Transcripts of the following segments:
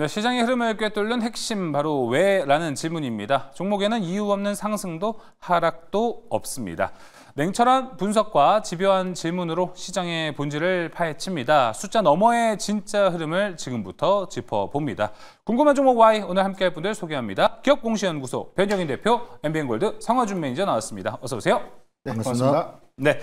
네, 시장의 흐름을 꿰뚫는 핵심 바로 왜라는 질문입니다. 종목에는 이유 없는 상승도 하락도 없습니다. 냉철한 분석과 집요한 질문으로 시장의 본질을 파헤칩니다. 숫자 너머의 진짜 흐름을 지금부터 짚어봅니다. 궁금한 종목 Y 오늘 함께할 분들 소개합니다. 기업공시연구소 변정인 대표, MBN골드 성화준 매니저 나왔습니다. 어서 오세요. 네, 반갑습니다. 네.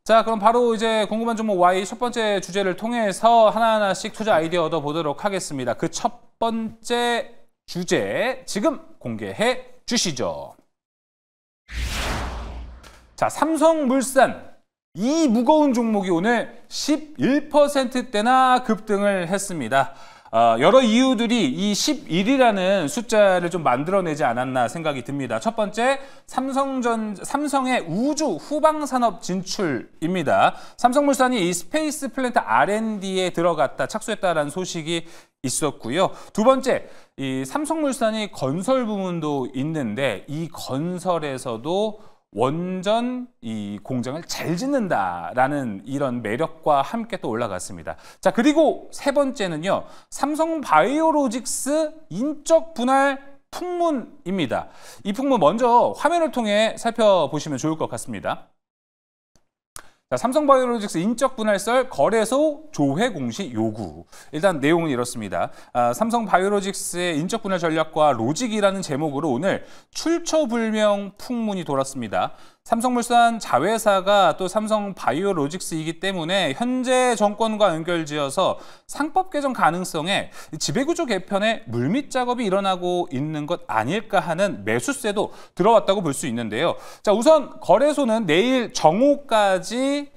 자, 그럼 바로 이제 궁금한 종목 Y 첫 번째 주제를 통해서 하나하나씩 투자 아이디어 얻어보도록 하겠습니다. 그 첫 번째 주제 지금 공개해 주시죠. 자, 삼성물산. 이 무거운 종목이 오늘 11%대나 급등을 했습니다. 여러 이유들이 이 11이라는 숫자를 좀 만들어내지 않았나 생각이 듭니다. 첫 번째, 삼성의 우주 후방산업 진출입니다. 삼성물산이 이 스페이스 플랜트 R&D에 들어갔다, 착수했다라는 소식이 있었고요. 두 번째, 이 삼성물산이 건설 부문도 있는데 이 건설에서도 원전 이 공장을 잘 짓는다라는 이런 매력과 함께 또 올라갔습니다. 자, 그리고 세 번째는요. 삼성바이오로직스 인적 분할 풍문입니다. 이 풍문 먼저 화면을 통해 살펴보시면 좋을 것 같습니다. 자, 삼성바이오로직스 인적 분할설 거래소 조회 공시 요구. 일단 내용은 이렇습니다. 삼성바이오로직스의 인적 분할 전략과 로직이라는 제목으로 오늘 출처불명 풍문이 돌았습니다. 삼성물산 자회사가 또 삼성바이오로직스이기 때문에 현재 정권과 연결지어서 상법 개정 가능성에 지배구조 개편에 물밑 작업이 일어나고 있는 것 아닐까 하는 매수세도 들어왔다고 볼 수 있는데요. 자, 우선 거래소는 내일 정오까지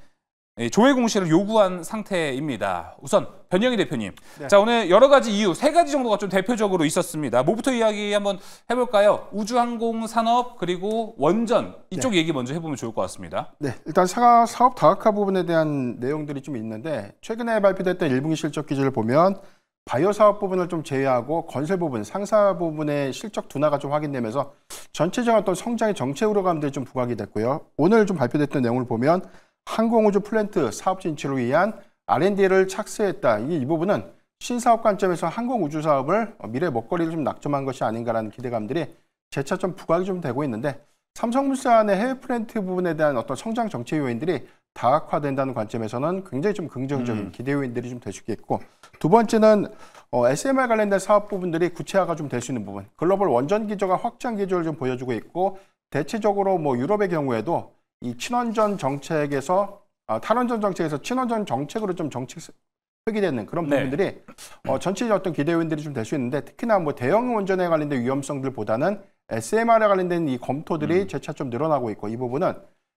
조회 공시를 요구한 상태입니다. 우선 변영희 대표님, 네. 자, 오늘 여러 가지 이유, 세 가지 정도가 좀 대표적으로 있었습니다. 뭐부터 이야기 한번 해볼까요? 우주항공산업 그리고 원전 이쪽 네. 얘기 먼저 해보면 좋을 것 같습니다. 네, 일단 사업 다각화 부분에 대한 내용들이 좀 있는데 최근에 발표됐던 1분기 실적 기준을 보면 바이오 사업 부분을 좀 제외하고 건설 부분, 상사 부분의 실적 둔화가 좀 확인되면서 전체적인 어떤 성장의 정체 우려감들이 좀 부각이 됐고요. 오늘 좀 발표됐던 내용을 보면 항공우주 플랜트 사업 진출을 위한 R&D를 착수했다. 이 부분은 신사업 관점에서 항공우주 사업을 미래 먹거리를 좀 낙점한 것이 아닌가라는 기대감들이 재차 좀 부각이 좀 되고 있는데 삼성물산의 해외 플랜트 부분에 대한 어떤 성장 정체 요인들이 다각화된다는 관점에서는 굉장히 좀 긍정적인 기대 요인들이 좀 될 수 있겠고 두 번째는 SMR 관련된 사업 부분들이 구체화가 좀 될 수 있는 부분 글로벌 원전 기조가 확장 기조를 좀 보여주고 있고 대체적으로 뭐 유럽의 경우에도 이 친원전 정책에서 탈원전 정책에서 친원전 정책으로 좀 정책 회귀되는 그런 부분들이 네. 전체적 어떤 기대 요인들이 좀 될 수 있는데 특히나 뭐 대형 원전에 관련된 위험성들보다는 SMR에 관련된 이 검토들이 재차 좀 늘어나고 있고 이 부분은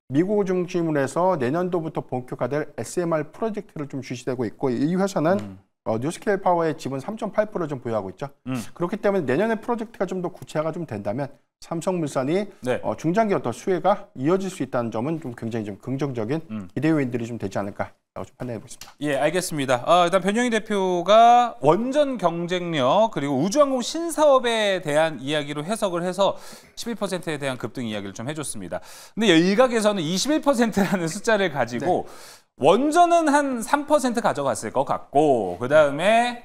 미국 중심으로 해서 내년도부터 본격화될 SMR 프로젝트를 좀 주시되고 있고 이 회사는 뉴스케일 파워의 지분 3.8%를 좀 보유하고 있죠. 그렇기 때문에 내년에 프로젝트가 좀 더 구체화가 좀 된다면 삼성물산이 네. 중장기 어떤 수혜가 이어질 수 있다는 점은 좀 굉장히 좀 긍정적인 기대 요인들이 좀 되지 않을까라고 좀 판단해 보겠습니다. 예, 알겠습니다. 일단 변영희 대표가 원전 경쟁력 그리고 우주항공 신사업에 대한 이야기로 해석을 해서 11%에 대한 급등 이야기를 좀 해줬습니다. 근데 일각에서는 21%라는 숫자를 가지고 네. 원전은 한 3% 가져갔을 것 같고 그다음에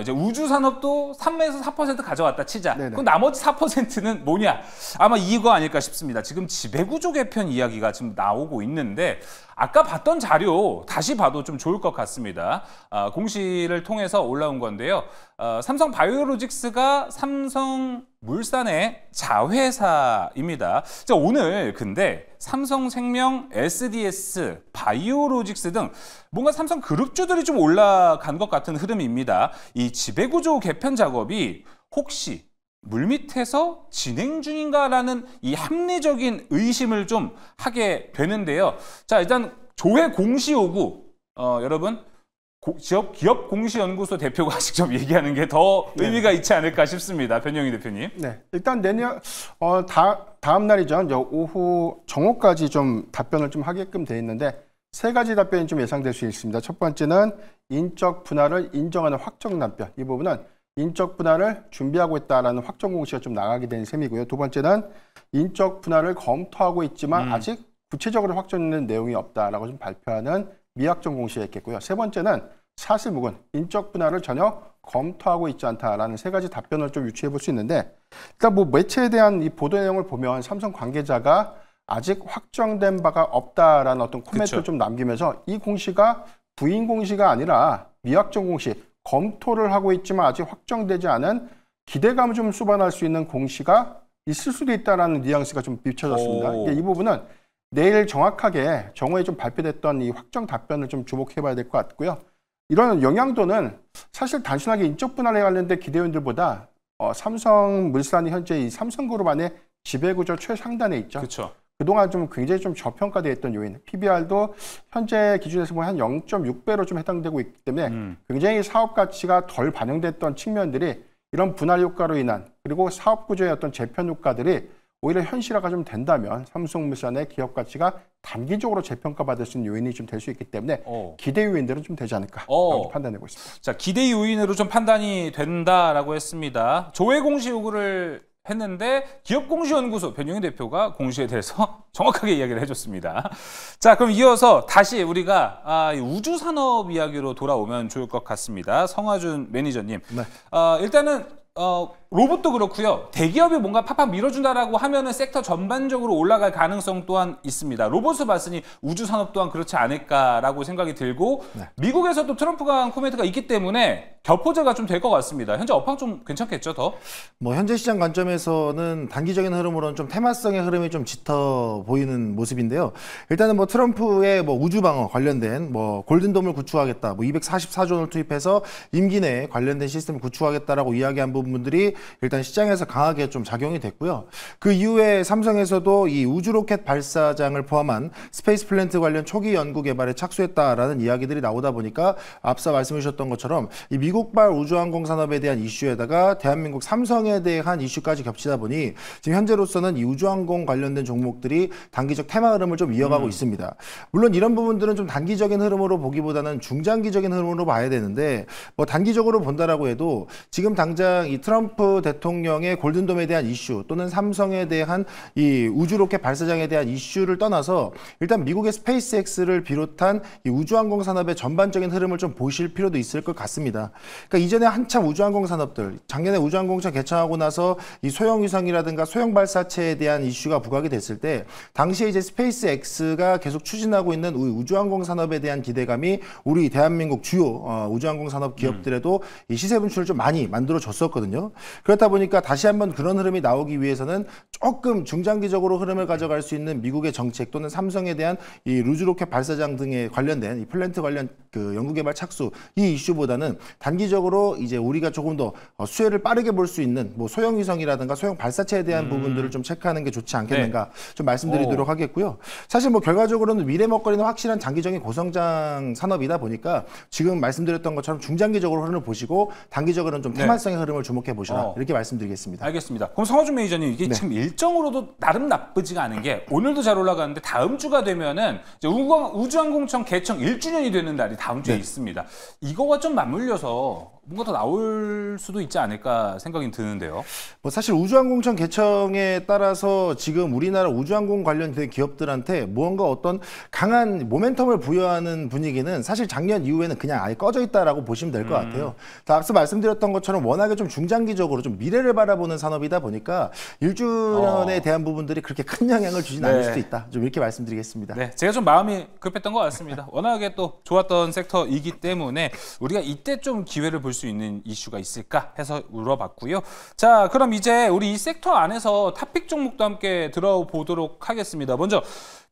이제 우주 산업도 3에서 4% 가져갔다 치자. 네네. 그럼 나머지 4%는 뭐냐? 아마 이거 아닐까 싶습니다. 지금 지배구조 개편 이야기가 지금 나오고 있는데 아까 봤던 자료 다시 봐도 좀 좋을 것 같습니다. 공시를 통해서 올라온 건데요. 삼성바이오로직스가 삼성물산의 자회사입니다. 자, 오늘 근데 삼성생명, SDS, 바이오로직스 등 뭔가 삼성그룹주들이 좀 올라간 것 같은 흐름입니다. 이 지배구조 개편 작업이 혹시 물밑에서 진행 중인가라는 이 합리적인 의심을 좀 하게 되는데요. 자, 일단 조회 공시 요구, 여러분 기업 공시연구소 대표가 직접 얘기하는 게 더 의미가 있지 않을까 싶습니다. 변영희 대표님. 네, 일단 내년 다음 날이죠. 이제 오후 정오까지 좀 답변을 좀 하게끔 돼 있는데 세 가지 답변이 좀 예상될 수 있습니다. 첫 번째는 인적 분할을 인정하는 확정 답변. 이 부분은 인적 분할을 준비하고 있다라는 확정 공시가 좀 나가게 된 셈이고요. 두 번째는 인적 분할을 검토하고 있지만 아직 구체적으로 확정된 내용이 없다라고 좀 발표하는 미확정 공시가 있겠고요. 세 번째는 사실무근 인적 분할을 전혀 검토하고 있지 않다라는 세 가지 답변을 좀 유추해 볼 수 있는데, 일단 뭐 매체에 대한 이 보도 내용을 보면 삼성 관계자가 아직 확정된 바가 없다라는 어떤 코멘트를 좀 남기면서 이 공시가 부인 공시가 아니라 미확정 공시, 검토를 하고 있지만 아직 확정되지 않은 기대감을 좀 수반할 수 있는 공시가 있을 수도 있다라는 뉘앙스가 좀 비춰졌습니다. 이 부분은 내일 정확하게 정오에 좀 발표됐던 이 확정 답변을 좀 주목해봐야 될 것 같고요. 이런 영향도는 사실 단순하게 인적 분할에 관련된 기대원들보다 삼성물산이 현재 이 삼성그룹 안에 지배구조 최상단에 있죠. 그렇죠. 그동안 좀 굉장히 좀 저평가되어 있던 요인, PBR도 현재 기준에서 보면 한 0.6배로 좀 해당되고 있기 때문에 굉장히 사업 가치가 덜 반영됐던 측면들이 이런 분할 효과로 인한, 그리고 사업 구조의 어떤 재편 효과들이 오히려 현실화가 좀 된다면 삼성물산의 기업 가치가 단기적으로 재평가받을 수 있는 요인이 좀 될 수 있기 때문에 기대 요인들은 좀 되지 않을까 판단하고 있습니다. 자, 기대 요인으로 좀 판단이 된다라고 했습니다. 조회 공시 요구를 했는데 기업공시연구소 변영희 대표가 공시에 대해서 정확하게 이야기를 해줬습니다. 자, 그럼 이어서 다시 우리가 우주산업 이야기로 돌아오면 좋을 것 같습니다. 성화준 매니저님. 네. 일단은 로봇도 그렇고요. 대기업이 뭔가 팍팍 밀어준다라고 하면은 섹터 전반적으로 올라갈 가능성 또한 있습니다. 로봇을 봤으니 우주산업 또한 그렇지 않을까라고 생각이 들고 미국에서도 트럼프가 한 코멘트가 있기 때문에 격포제가 좀 될 것 같습니다. 현재 업황 좀 괜찮겠죠, 더? 뭐 현재 시장 관점에서는 단기적인 흐름으로는 좀 테마성의 흐름이 좀 짙어 보이는 모습인데요. 일단은 뭐 트럼프의 뭐 우주 방어 관련된 뭐 골든돔을 구축하겠다, 뭐 244조 원을 투입해서 임기 내에 관련된 시스템을 구축하겠다라고 이야기한 부분들이 일단 시장에서 강하게 좀 작용이 됐고요. 그 이후에 삼성에서도 이 우주 로켓 발사장을 포함한 스페이스 플랜트 관련 초기 연구 개발에 착수했다라는 이야기들이 나오다 보니까 앞서 말씀해 주셨던 것처럼 이 미국발 우주항공 산업에 대한 이슈에다가 대한민국 삼성에 대한 이슈까지 겹치다 보니 지금 현재로서는 이 우주항공 관련된 종목들이 단기적 테마 흐름을 좀 이어가고 있습니다. 물론 이런 부분들은 좀 단기적인 흐름으로 보기보다는 중장기적인 흐름으로 봐야 되는데, 뭐 단기적으로 본다라고 해도 지금 당장 이 트럼프 대통령의 골든돔에 대한 이슈 또는 삼성에 대한 이 우주 로켓 발사장에 대한 이슈를 떠나서 일단 미국의 스페이스X를 비롯한 이 우주항공 산업의 전반적인 흐름을 좀 보실 필요도 있을 것 같습니다. 그러니까 이전에 한참 우주항공 산업들, 작년에 우주항공청 개청하고 나서 이 소형 위성이라든가 소형 발사체에 대한 이슈가 부각이 됐을 때 당시에 이제 스페이스X가 계속 추진하고 있는 우주항공 산업에 대한 기대감이 우리 대한민국 주요 우주항공 산업 기업들에도 이 시세 분출을 좀 많이 만들어 줬었거든요. 그렇다 보니까 다시 한번 그런 흐름이 나오기 위해서는 조금 중장기적으로 흐름을 가져갈 수 있는 미국의 정책 또는 삼성에 대한 이 우주 로켓 발사장 등에 관련된 이 플랜트 관련 그 연구개발 착수 이 이슈보다는 단기적으로 이제 우리가 조금 더 수혜를 빠르게 볼 수 있는 뭐 소형 위성이라든가 소형 발사체에 대한 부분들을 좀 체크하는 게 좋지 않겠는가 좀 말씀드리도록 하겠고요. 사실 뭐 결과적으로는 미래 먹거리는 확실한 장기적인 고성장 산업이다 보니까 지금 말씀드렸던 것처럼 중장기적으로 흐름을 보시고 단기적으로는 좀 테마성의 흐름을 주목해 보시라 이렇게 말씀드리겠습니다. 알겠습니다. 그럼 성화준 매니저님, 이게 지금 일정으로도 나름 나쁘지가 않은 게 오늘도 잘 올라가는데 다음 주가 되면은 이제 우주항공청 개청 1주년이 되는 날이 다음 주에 있습니다. 이거와 좀 맞물려서 뭔가 더 나올 수도 있지 않을까 생각이 드는데요. 뭐 사실 우주항공청 개청에 따라서 지금 우리나라 우주항공 관련된 기업들한테 무언가 어떤 강한 모멘텀을 부여하는 분위기는 사실 작년 이후에는 그냥 아예 꺼져 있다라고 보시면 될 것 같아요. 앞서 말씀드렸던 것처럼 워낙에 좀 중장기적으로 좀 미래를 바라보는 산업이다 보니까 1주년에 대한 부분들이 그렇게 큰 영향을 주진 않을 수도 있다. 좀 이렇게 말씀드리겠습니다. 네, 제가 좀 마음이 급했던 것 같습니다. 워낙에 또 좋았던 섹터이기 때문에 우리가 이때 좀 기회를 볼 수 있는 이슈가 있을까 해서 물어봤고요. 자, 그럼 이제 우리 이 섹터 안에서 탑픽 종목도 함께 들어보도록 하겠습니다. 먼저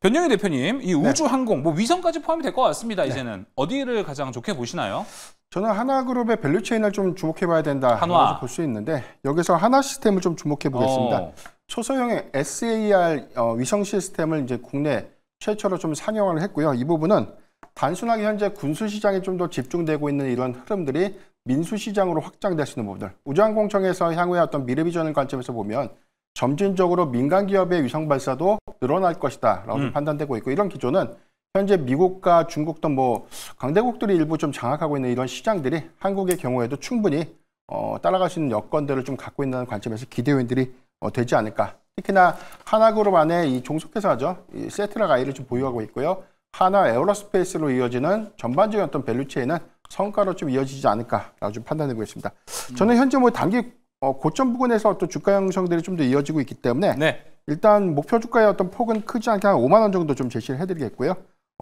변영희 대표님, 이 우주항공, 뭐 위성까지 포함이 될 것 같습니다. 이제는 어디를 가장 좋게 보시나요? 저는 하나그룹의 밸류체인을 좀 주목해봐야 된다 볼 수 있는데, 여기서 하나 시스템을 좀 주목해 보겠습니다. 초소형의 SAR 위성 시스템을 이제 국내 최초로 좀 상용화를 했고요. 이 부분은 단순하게 현재 군수 시장에 좀 더 집중되고 있는 이런 흐름들이 민수 시장으로 확장될 수 있는 부분들. 우주항공청에서 향후의 어떤 미래 비전을 관점에서 보면 점진적으로 민간 기업의 위성 발사도 늘어날 것이다라고 판단되고 있고, 이런 기조는 현재 미국과 중국 등 뭐 강대국들이 일부 좀 장악하고 있는 이런 시장들이 한국의 경우에도 충분히 따라갈 수 있는 여건들을 좀 갖고 있는 관점에서 기대 요인들이 되지 않을까. 특히나 하나그룹 안에 이 종속회사죠. 이 세트락 아이를 좀 보유하고 있고요. 하나 에어로스페이스로 이어지는 전반적인 어떤 밸류체인은 성과로 좀 이어지지 않을까라고 좀 판단해 보겠습니다. 저는 현재 뭐 단기 고점 부근에서 또 주가 형성들이 좀 더 이어지고 있기 때문에 네. 일단 목표 주가의 어떤 폭은 크지 않게 한 5만 원 정도 좀 제시를 해드리겠고요.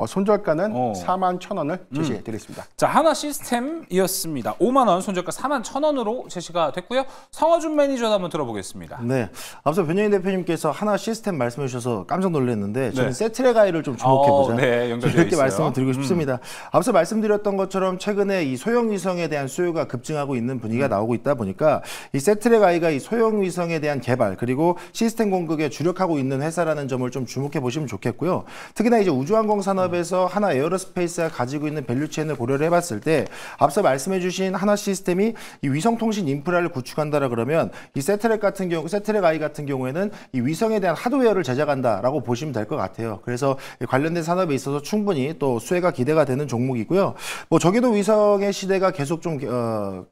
손절가는 4만 1,000원을 제시해 드리겠습니다. 자, 하나 시스템이었습니다. 5만 원, 손절가 4만 1,000원으로 제시가 됐고요. 성화준 매니저도 한번 들어보겠습니다. 네, 앞서 변영인 대표님께서 하나 시스템 말씀해 주셔서 깜짝 놀랐는데 저는 네. 세트레가이를 좀 주목해 보자. 네, 연결되어 이렇게 있어요. 말씀을 드리고 싶습니다. 앞서 말씀드렸던 것처럼 최근에 이 소형 위성에 대한 수요가 급증하고 있는 분위기가 나오고 있다 보니까 이 세트레가이가 이 소형 위성에 대한 개발 그리고 시스템 공급에 주력하고 있는 회사라는 점을 좀 주목해 보시면 좋겠고요. 특히나 이제 우주항공 산업에서 하나 에어로스페이스가 가지고 있는 밸류체인을 고려를 해봤을 때 앞서 말씀해주신 하나 시스템이 이 위성통신 인프라를 구축한다라 그러면 이 세트렉 아이 같은 경우에는 이 위성에 대한 하드웨어를 제작한다라고 보시면 될 것 같아요. 그래서 관련된 산업에 있어서 충분히 또 수혜가 기대가 되는 종목이고요. 뭐 저기도 위성의 시대가 계속 좀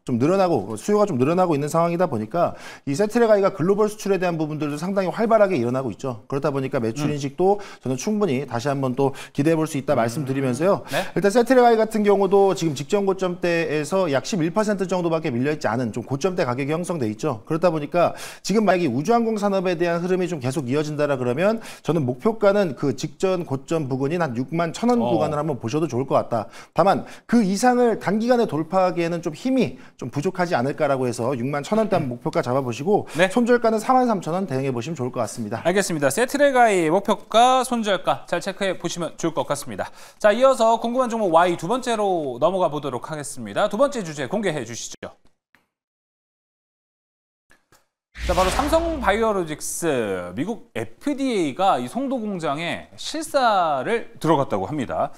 늘어나고 수요가 좀 늘어나고 있는 상황이다 보니까 이 세트렉 아이가 글로벌 수출에 대한 부분들도 상당히 활발하게 일어나고 있죠. 그렇다 보니까 매출 인식도 저는 충분히 다시 한번 또 기대해 볼 수 있다 말씀드리면서요. 네? 일단 세트렉 아이 같은 경우도 지금 직전 고점대에서 약 11% 정도밖에 밀려있지 않은 좀 고점대 가격이 형성돼 있죠. 그렇다 보니까 지금 만약에 우주항공 산업에 대한 흐름이 좀 계속 이어진다라 그러면 저는 목표가는 그 직전 고점 부근인 한 6만 1,000원 구간을 한번 보셔도 좋을 것 같다. 다만 그 이상을 단기간에 돌파하기에는 좀 힘이 좀 부족하지 않을까라고 해서 6만 1,000원대 한번 목표가 잡아보시고 네. 손절가는 43,000원 대응해 보시면 좋을 것 같습니다. 알겠습니다. 세트레가이 목표가, 손절가 잘 체크해 보시면 좋을 것 같습니다. 자, 이어서 궁금한 종목 Y 두 번째로 넘어가 보도록 하겠습니다. 두 번째 주제 공개해 주시죠. 자, 바로 삼성바이오로직스, 미국 FDA가 이 송도 공장에 실사를 들어갔다고 합니다.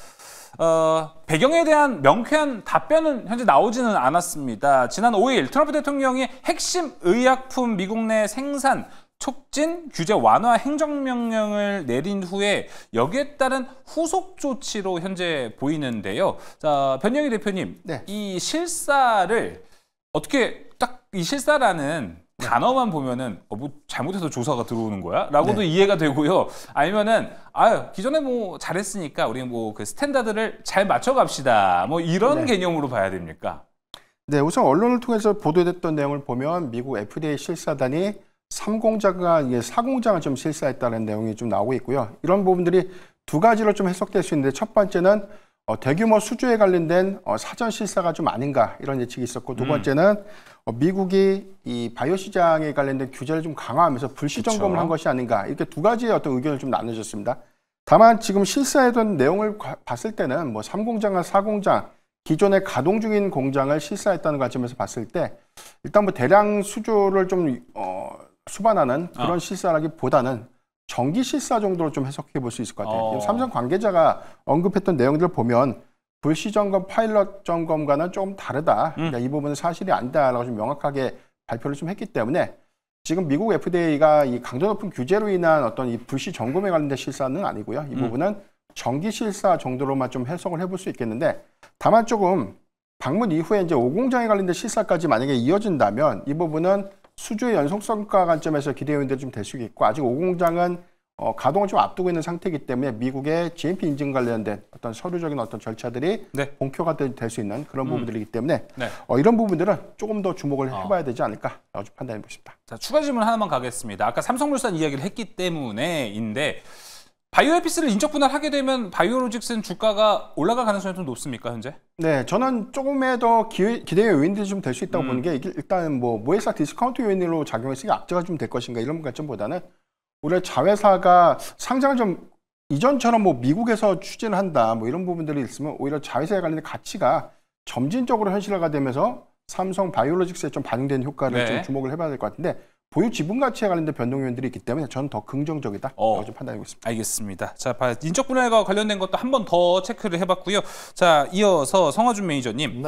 배경에 대한 명쾌한 답변은 현재 나오지는 않았습니다. 지난 5일 트럼프 대통령이 핵심 의약품 미국 내 생산 촉진 규제 완화 행정명령을 내린 후에 여기에 따른 후속 조치로 현재 보이는데요. 자, 변영희 대표님, 네. 이 실사를 어떻게 딱 이 실사라는 단어만 보면은 뭐 잘못해서 조사가 들어오는 거야? 라고도 이해가 되고요. 아니면은 기존에 뭐 잘했으니까 우리 뭐 그 스탠다드를 잘 맞춰갑시다. 뭐 이런 개념으로 봐야 됩니까? 네, 우선 언론을 통해서 보도됐던 내용을 보면 미국 FDA 실사단이 3공장과 4공장을 좀 실사했다는 내용이 좀 나오고 있고요. 이런 부분들이 두 가지로 좀 해석될 수 있는데 첫 번째는 대규모 수주에 관련된 사전 실사가 좀 아닌가 이런 예측이 있었고 두 번째는 미국이 이 바이오 시장에 관련된 규제를 좀 강화하면서 불시 점검을 한 것이 아닌가 이렇게 두 가지의 어떤 의견을 좀 나눠졌습니다. 다만 지금 실사했던 내용을 봤을 때는 뭐 3공장과 4공장 기존에 가동 중인 공장을 실사했다는 관점에서 봤을 때 일단 뭐 대량 수주를 좀 수반하는 그런 실사라기보다는 정기 실사 정도로 좀 해석해 볼 수 있을 것 같아요. 삼성 관계자가 언급했던 내용들을 보면 불시 점검, 파일럿 점검과는 조금 다르다. 그러니까 이 부분은 사실이 아니다라고 좀 명확하게 발표를 좀 했기 때문에 지금 미국 FDA가 이 강도 높은 규제로 인한 어떤 이 불시 점검에 관련된 실사는 아니고요. 이 부분은 정기 실사 정도로만 좀 해석을 해볼 수 있겠는데 다만 조금 방문 이후에 이제 5공장에 관련된 실사까지 만약에 이어진다면 이 부분은 수주의 연속성과 관점에서 기대 요인들이 좀 될 수 있고 아직 5공장은 가동을 좀 앞두고 있는 상태이기 때문에 미국의 GMP 인증 관련된 어떤 서류적인 어떤 절차들이 본격화 될 수 있는 그런 부분들이기 때문에 이런 부분들은 조금 더 주목을 해봐야 되지 않을까라고 좀 판단해 보십니다. 자, 추가 질문 하나만 가겠습니다. 아까 삼성물산 이야기를 했기 때문에인데 바이오에피스를 인적 분할하게 되면 바이오로직스는 주가가 올라갈 가능성이 좀 높습니까, 현재? 네, 저는 조금의 더 기대 요인들이 좀 될 수 있다고 보는 게 일단 뭐 모회사 디스카운트 요인으로 작용해서 악재가 좀 될 것인가 이런 관점보다는 우리 자회사가 상장을 좀 이전처럼 뭐 미국에서 추진을 한다 뭐 이런 부분들이 있으면 오히려 자회사에 관련된 가치가 점진적으로 현실화가 되면서 삼성 바이오로직스에 좀 반영된 효과를 좀 주목을 해봐야 될 것 같은데 보유 지분 가치에 관련된 변동 요인들이 있기 때문에 저는 더 긍정적이다. 좀 판단하고 있습니다. 알겠습니다. 자, 인적 분할과 관련된 것도 한 번 더 체크를 해봤고요. 자, 이어서 성화준 매니저님.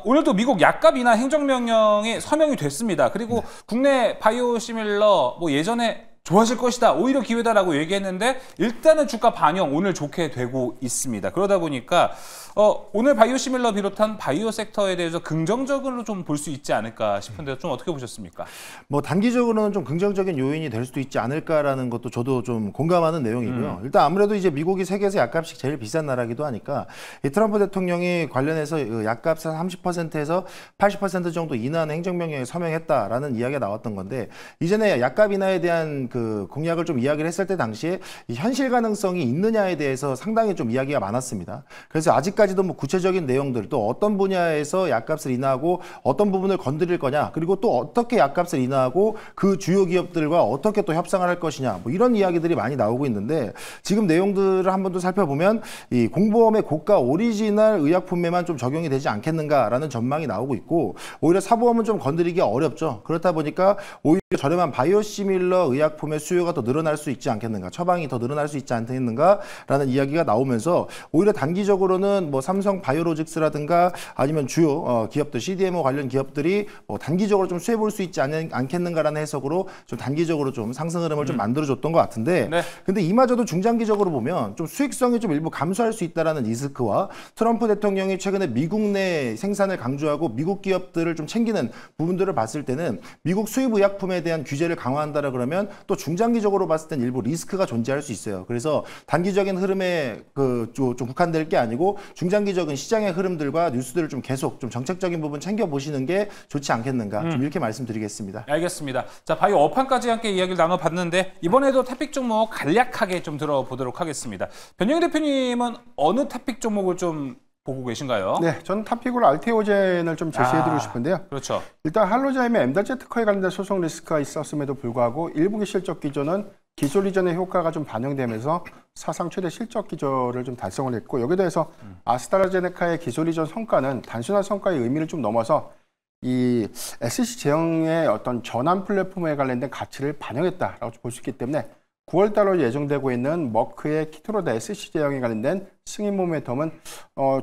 오늘도 미국 약값 인하 행정명령이 서명이 됐습니다. 그리고 국내 바이오 시밀러 뭐 예전에 좋아질 것이다. 오히려 기회다라고 얘기했는데 일단은 주가 반영 오늘 좋게 되고 있습니다. 그러다 보니까 오늘 바이오시밀러 비롯한 바이오 섹터에 대해서 긍정적으로 좀 볼 수 있지 않을까 싶은데 좀 어떻게 보셨습니까? 뭐 단기적으로는 좀 긍정적인 요인이 될 수도 있지 않을까라는 것도 저도 좀 공감하는 내용이고요. 일단 아무래도 이제 미국이 세계에서 약값이 제일 비싼 나라기도 하니까 이 트럼프 대통령이 관련해서 약값을 30%에서 80% 정도 인하하는 행정명령에 서명했다라는 이야기가 나왔던 건데, 이전에 약값 인하에 대한 그 공약을 좀 이야기를 했을 때 당시에 이 현실 가능성이 있느냐에 대해서 상당히 좀 이야기가 많았습니다. 그래서 아직까지도 뭐 구체적인 내용들, 또 어떤 분야에서 약값을 인하하고 어떤 부분을 건드릴 거냐, 그리고 또 어떻게 약값을 인하하고 그 주요 기업들과 어떻게 또 협상을 할 것이냐, 뭐 이런 이야기들이 많이 나오고 있는데, 지금 내용들을 한번 더 살펴보면 이 공보험의 고가 오리지널 의약품에만 좀 적용이 되지 않겠는가라는 전망이 나오고 있고, 오히려 사보험은 좀 건드리기 어렵죠. 그렇다 보니까 오히려 저렴한 바이오시밀러 의약품의 수요가 더 늘어날 수 있지 않겠는가, 처방이 더 늘어날 수 있지 않겠는가라는 이야기가 나오면서, 오히려 단기적으로는 뭐 삼성 바이오로직스라든가 아니면 주요 기업들, CDMO 관련 기업들이 뭐 단기적으로 좀 수혜볼 수 있지 않겠는가라는 해석으로 좀 단기적으로 좀 상승 흐름을 좀 만들어줬던 것 같은데, 네. 근데 이마저도 중장기적으로 보면 좀 수익성이 좀 일부 감소할 수 있다라는 리스크와 트럼프 대통령이 최근에 미국 내 생산을 강조하고 미국 기업들을 좀 챙기는 부분들을 봤을 때는, 미국 수입 의약품에 대한 규제를 강화한다라 그러면 또 중장기적으로 봤을 땐 일부 리스크가 존재할 수 있어요. 그래서 단기적인 흐름에 좀 국한될 게 아니고 중장기적인 시장의 흐름들과 뉴스들을 좀 계속 좀 정책적인 부분 챙겨보시는 게 좋지 않겠는가, 좀 이렇게 말씀드리겠습니다. 알겠습니다. 자, 바이오 업황까지 함께 이야기를 나눠봤는데, 이번에도 토픽 종목 간략하게 좀 들어보도록 하겠습니다. 변영희 대표님은 어느 토픽 종목을 좀 보고 계신가요? 네, 저는 탑픽으로 알테오젠을 좀 제시해드리고 싶은데요. 그렇죠. 일단 할로자임의 엠달제 특허에 관련된 소송 리스크가 있었음에도 불구하고 1분기 실적 기조는 기술 이전의 효과가 좀 반영되면서 사상 최대 실적 기조를 좀 달성을 했고, 여기에 대해서 아스트라제네카의 기술 이전 성과는 단순한 성과의 의미를 좀 넘어서 이 SC 제형의 어떤 전환 플랫폼에 관련된 가치를 반영했다라고 볼 수 있기 때문에 9월 달로 예정되고 있는 머크의 키트로드 SC 제형에 관련된 승인 모멘텀은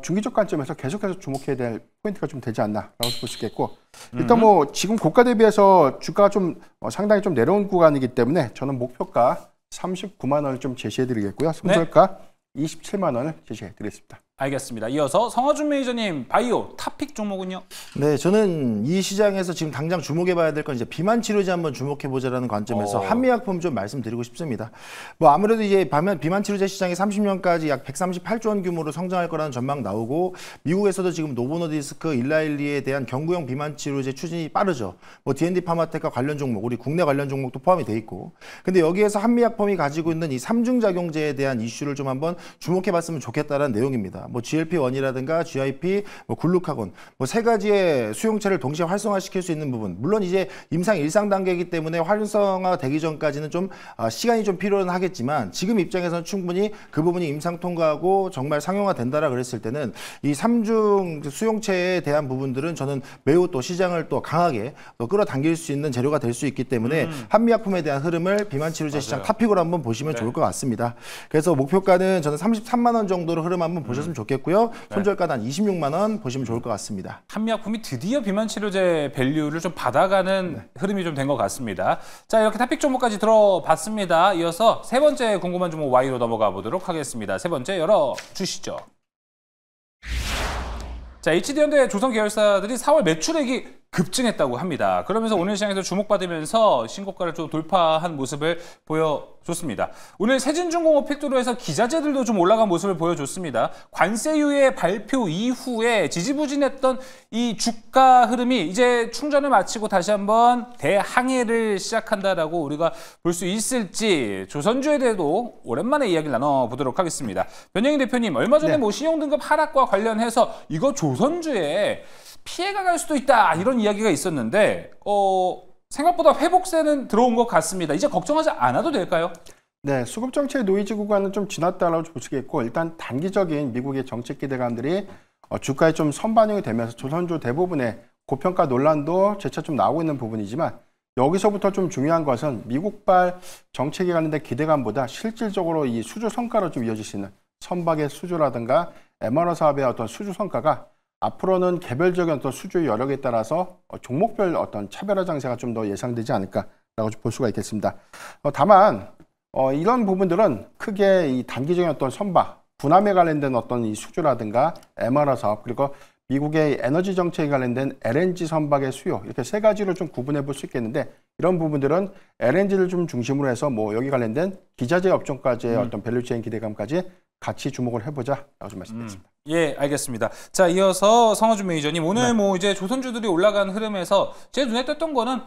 중기적 관점에서 계속해서 주목해야 될 포인트가 좀 되지 않나라고 볼 수 있겠고, 일단 뭐 지금 고가 대비해서 주가가 좀 상당히 좀 내려온 구간이기 때문에 저는 목표가 39만 원을 좀 제시해드리겠고요. 손절가 27만 원을 제시해드리겠습니다. 알겠습니다. 이어서 성화준 매니저님, 바이오 탑픽 종목은요? 네, 저는 이 시장에서 지금 당장 주목해봐야 될 건 이제 비만 치료제 한번 주목해보자라는 관점에서 한미약품 좀 말씀드리고 싶습니다. 뭐 아무래도 이제 비만 치료제 시장이 30년까지 약 138조 원 규모로 성장할 거라는 전망 나오고, 미국에서도 지금 노보노디스크, 일라일리에 대한 경구용 비만 치료제 추진이 빠르죠. 뭐 D&D 파마텍과 관련 종목, 우리 국내 관련 종목도 포함이 돼 있고, 근데 여기에서 한미약품이 가지고 있는 이 삼중작용제에 대한 이슈를 좀 한번 주목해봤으면 좋겠다는 내용입니다. 뭐 GLP-1이라든가 GIP, 뭐 글루카곤, 뭐 세 가지의 수용체를 동시에 활성화시킬 수 있는 부분. 물론 이제 임상 1상 단계이기 때문에 활성화 되기 전까지는 좀 시간이 좀 필요는 하겠지만, 지금 입장에서는 충분히 그 부분이 임상 통과하고 정말 상용화 된다라 그랬을 때는 이 3중 수용체에 대한 부분들은 저는 매우 또 시장을 또 강하게 또 끌어당길 수 있는 재료가 될 수 있기 때문에 한미약품에 대한 흐름을 비만치료제 시장 탑픽으로 한번 보시면 좋을 것 같습니다. 그래서 목표가는 저는 33만 원 정도로 흐름 한번 보셨으면 좋겠고요. 손절가는 한 26만 원 보시면 좋을 것 같습니다. 한미약품이 드디어 비만 치료제 밸류를 좀 받아가는 흐름이 좀 된 것 같습니다. 자, 이렇게 탑픽 종목까지 들어봤습니다. 이어서 세 번째 궁금한 종목 Y로 넘어가 보도록 하겠습니다. 세 번째 열어주시죠. 자, HD현대 조선 계열사들이 4월 매출액이 급증했다고 합니다. 그러면서 오늘 시장에서 주목받으면서 신고가를 좀 돌파한 모습을 보여줬습니다. 오늘 세진중공업 팩토로 해서 기자재들도 좀 올라간 모습을 보여줬습니다. 관세유예 발표 이후에 지지부진했던 이 주가 흐름이 이제 충전을 마치고 다시 한번 대항해를 시작한다라고 우리가 볼 수 있을지, 조선주에 대해도 오랜만에 이야기를 나눠보도록 하겠습니다. 변영희 대표님, 얼마 전에 뭐 신용등급 하락과 관련해서 이거 조선주에 피해가 갈 수도 있다, 이런 이야기가 있었는데 생각보다 회복세는 들어온 것 같습니다. 이제 걱정하지 않아도 될까요? 네, 수급 정책 노이즈 구간은 좀 지났다라고 보시겠고, 일단 단기적인 미국의 정책 기대감들이 주가에 좀 선반영이 되면서 조선주 대부분의 고평가 논란도 재차 좀 나오고 있는 부분이지만, 여기서부터 좀 중요한 것은 미국발 정책에 관련된 기대감보다 실질적으로 이 수주 성과로 좀 이어질 수 있는 선박의 수주라든가 MRO 사업의 어떤 수주 성과가 앞으로는 개별적인 어떤 수주의 여력에 따라서 종목별 어떤 차별화 장세가 좀 더 예상되지 않을까라고 볼 수가 있겠습니다. 다만 이런 부분들은 크게 이 단기적인 어떤 선박, 군함에 관련된 어떤 이 수주라든가 MR 사업 그리고 미국의 에너지 정책에 관련된 LNG 선박의 수요 이렇게 세 가지로 좀 구분해 볼 수 있겠는데 이런 부분들은 LNG를 좀 중심으로 해서 뭐 여기 관련된 기자재 업종까지의 어떤 밸류체인 기대감까지 같이 주목을 해보자라고 좀 말씀드렸습니다. 예, 알겠습니다. 자, 이어서 성화준 매니저님 오늘 뭐 이제 조선주들이 올라간 흐름에서 제 눈에 띄었던 거는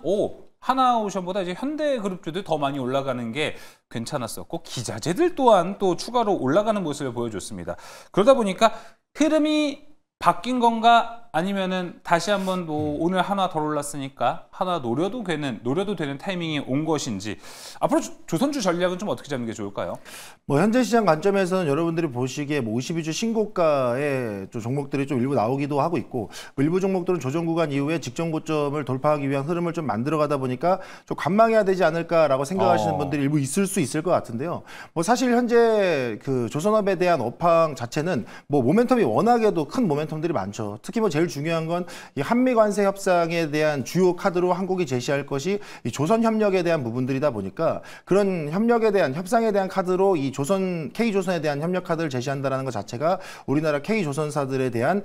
하나오션보다 이제 현대그룹주들 더 많이 올라가는 게 괜찮았었고 기자재들 또한 또 추가로 올라가는 모습을 보여줬습니다. 그러다 보니까 흐름이 바뀐 건가 아니면은 다시 한번 뭐 오늘 하나 더 올랐으니까 하나 노려도 되는 타이밍이 온 것인지 앞으로 조선주 전략은 좀 어떻게 잡는 게 좋을까요? 뭐 현재 시장 관점에서는 여러분들이 보시기에 뭐 52주 신고가의 좀 종목들이 좀 일부 나오기도 하고 있고 뭐 일부 종목들은 조정 구간 이후에 직전 고점을 돌파하기 위한 흐름을 좀 만들어가다 보니까 좀 관망해야 되지 않을까라고 생각하시는 분들이 일부 있을 수 있을 것 같은데요. 뭐 사실 현재 그 조선업에 대한 업황 자체는 뭐 모멘텀이 워낙에도 큰 모멘텀들이 많죠. 특히 뭐 제일 중요한 건 이 한미 관세 협상에 대한 주요 카드로 한국이 제시할 것이 이 조선 협력에 대한 부분들이다 보니까 그런 협력에 대한 협상에 대한 카드로 이 K조선에 대한 협력 카드를 제시한다는 것 자체가 우리나라 K조선사들에 대한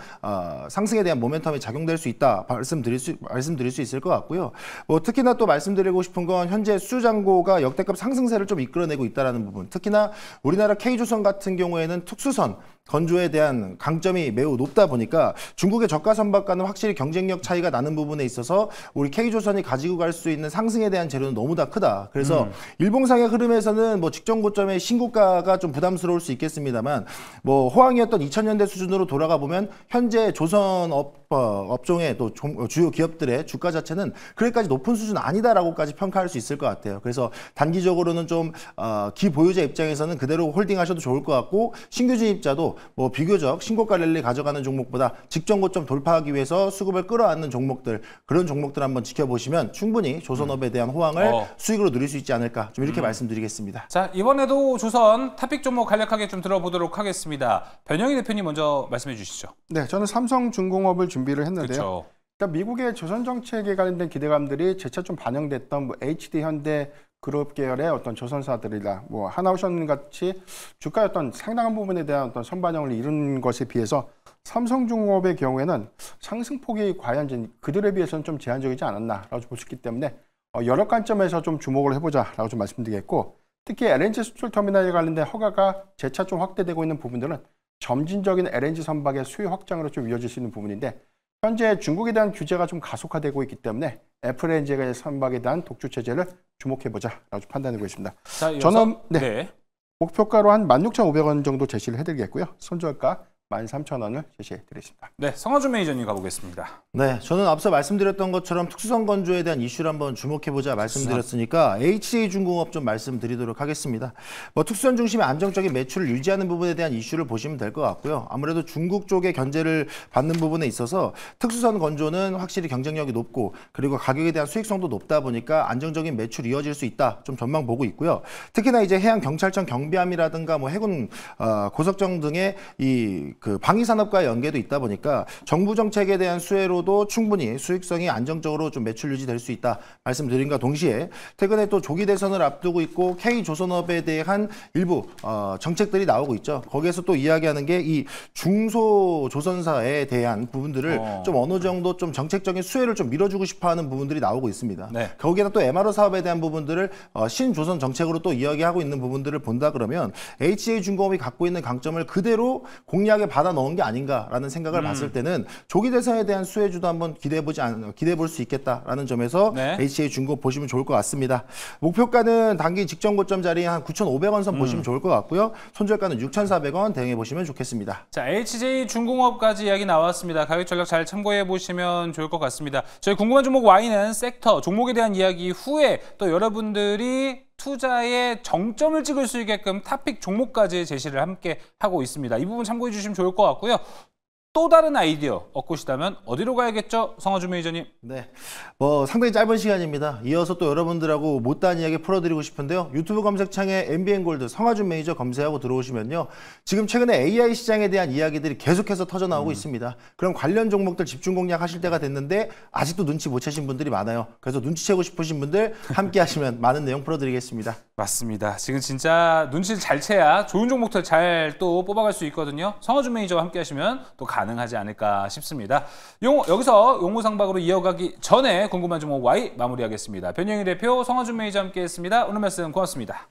상승에 대한 모멘텀이 작용될 수 있다 말씀드릴 수 있을 것 같고요. 뭐 특히나 또 말씀드리고 싶은 건 현재 수주잔고가 역대급 상승세를 좀 이끌어내고 있다는 부분. 특히나 우리나라 K조선 같은 경우에는 특수선 건조에 대한 강점이 매우 높다 보니까 중국의 저가 선박과는 확실히 경쟁력 차이가 나는 부분에 있어서 우리 K조선이 가지고 갈 수 있는 상승에 대한 재료는 너무 다 크다. 그래서 일봉상의 흐름에서는 뭐 직전 고점의 신고가가 좀 부담스러울 수 있겠습니다만 뭐 호황이었던 2000년대 수준으로 돌아가 보면 현재 조선 업종의 또 주요 기업들의 주가 자체는 그렇게까지 높은 수준 아니다라고까지 평가할 수 있을 것 같아요. 그래서 단기적으로는 좀 기보유자 입장에서는 그대로 홀딩하셔도 좋을 것 같고 신규 진입자도 뭐 비교적 신고가 랠리 가져가는 종목보다 직전 고점 돌파하기 위해서 수급을 끌어안는 종목들 그런 종목들 한번 지켜보시면 충분히 조선업에 대한 호황을 수익으로 누릴 수 있지 않을까 좀 이렇게 말씀드리겠습니다. 자, 이번에도 조선 토픽 종목 간략하게 좀 들어보도록 하겠습니다. 변영희 대표님 먼저 말씀해 주시죠. 네, 저는 삼성중공업을 준비를 했는데요. 그렇죠. 그러니까 미국의 조선 정책에 관련된 기대감들이 재차 좀 반영됐던 뭐 HD 현대 그룹 계열의 어떤 조선사들이나 뭐 하나오션 같이 주가의 어떤 상당한 부분에 대한 어떤 선반영을 이룬 것에 비해서 삼성중공업의 경우에는 상승폭이 과연 그들에 비해서는 좀 제한적이지 않았나라고 볼 수 있기 때문에 여러 관점에서 좀 주목을 해보자라고 좀 말씀드리겠고 특히 LNG 수출 터미널에 관련된 허가가 재차 좀 확대되고 있는 부분들은 점진적인 LNG 선박의 수요 확장으로 좀 이어질 수 있는 부분인데 현재 중국에 대한 규제가 좀 가속화되고 있기 때문에 FLNG 선박에 대한 독주 체제를 주목해보자라고 판단하고 있습니다. 자, 저는 목표가로 한 16,500원 정도 제시를 해드리겠고요. 손절가 13,000원을 제시해드리겠습니다. 네, 성화준 매니저님 가보겠습니다. 네, 저는 앞서 말씀드렸던 것처럼 특수선 건조에 대한 이슈를 한번 주목해보자 말씀드렸으니까 HJ중공업 좀 말씀드리도록 하겠습니다. 뭐 특수선 중심의 안정적인 매출을 유지하는 부분에 대한 이슈를 보시면 될 것 같고요. 아무래도 중국 쪽의 견제를 받는 부분에 있어서 특수선 건조는 확실히 경쟁력이 높고 그리고 가격에 대한 수익성도 높다 보니까 안정적인 매출이 이어질 수 있다 좀 전망 보고 있고요. 특히나 이제 해양경찰청 경비함이라든가 뭐 해군 고속정 등의 그 방위산업과의 연계도 있다 보니까 정부 정책에 대한 수혜로도 충분히 수익성이 안정적으로 좀 매출 유지될 수 있다 말씀드린과 동시에 최근에 또 조기 대선을 앞두고 있고 K조선업에 대한 일부 정책들이 나오고 있죠. 거기에서 또 이야기하는 게 이 중소조선사에 대한 부분들을 좀 어느 정도 좀 정책적인 수혜를 좀 밀어주고 싶어하는 부분들이 나오고 있습니다. 네. 거기에다 또 MRO 사업에 대한 부분들을 신조선 정책으로 또 이야기하고 있는 부분들을 본다 그러면 HJ중공업이 갖고 있는 강점을 그대로 공략에 받아 넣은 게 아닌가라는 생각을 봤을 때는 조기 대선에 대한 수혜주도 한번 기대해 볼 수 있겠다라는 점에서 HJ중공업 보시면 좋을 것 같습니다. 목표가는 단기 직전 고점 자리 한 9,500원 선 보시면 좋을 것 같고요. 손절가는 6,400원 대응해 보시면 좋겠습니다. 자, HJ중공업까지 이야기 나왔습니다. 가격 전략 잘 참고해 보시면 좋을 것 같습니다. 저희 궁금한 종목 Y는 섹터 종목에 대한 이야기 후에 또 여러분들이 투자의 정점을 찍을 수 있게끔 토픽 종목까지 제시를 함께 하고 있습니다. 이 부분 참고해 주시면 좋을 것 같고요. 또 다른 아이디어 얻고 싶다면 어디로 가야겠죠? 성화준 매니저님. 네, 상당히 짧은 시간입니다. 이어서 또 여러분들하고 못다한 이야기 풀어드리고 싶은데요. 유튜브 검색창에 MBN골드 성화준 매니저 검색하고 들어오시면요. 지금 최근에 AI 시장에 대한 이야기들이 계속해서 터져나오고 있습니다. 그럼 관련 종목들 집중 공략하실 때가 됐는데 아직도 눈치 못 채신 분들이 많아요. 그래서 눈치채고 싶으신 분들 함께 하시면 많은 내용 풀어드리겠습니다. 맞습니다. 지금 진짜 눈치를 잘 채야 좋은 종목들 잘 또 뽑아갈 수 있거든요. 성화준 매니저와 함께 하시면 또 가능하지 않을까 싶습니다. 여기서 용무상박으로 이어가기 전에 궁금한 종목 Y 마무리하겠습니다. 변영희 대표, 성화준 매니저 함께 했습니다. 오늘 말씀 고맙습니다.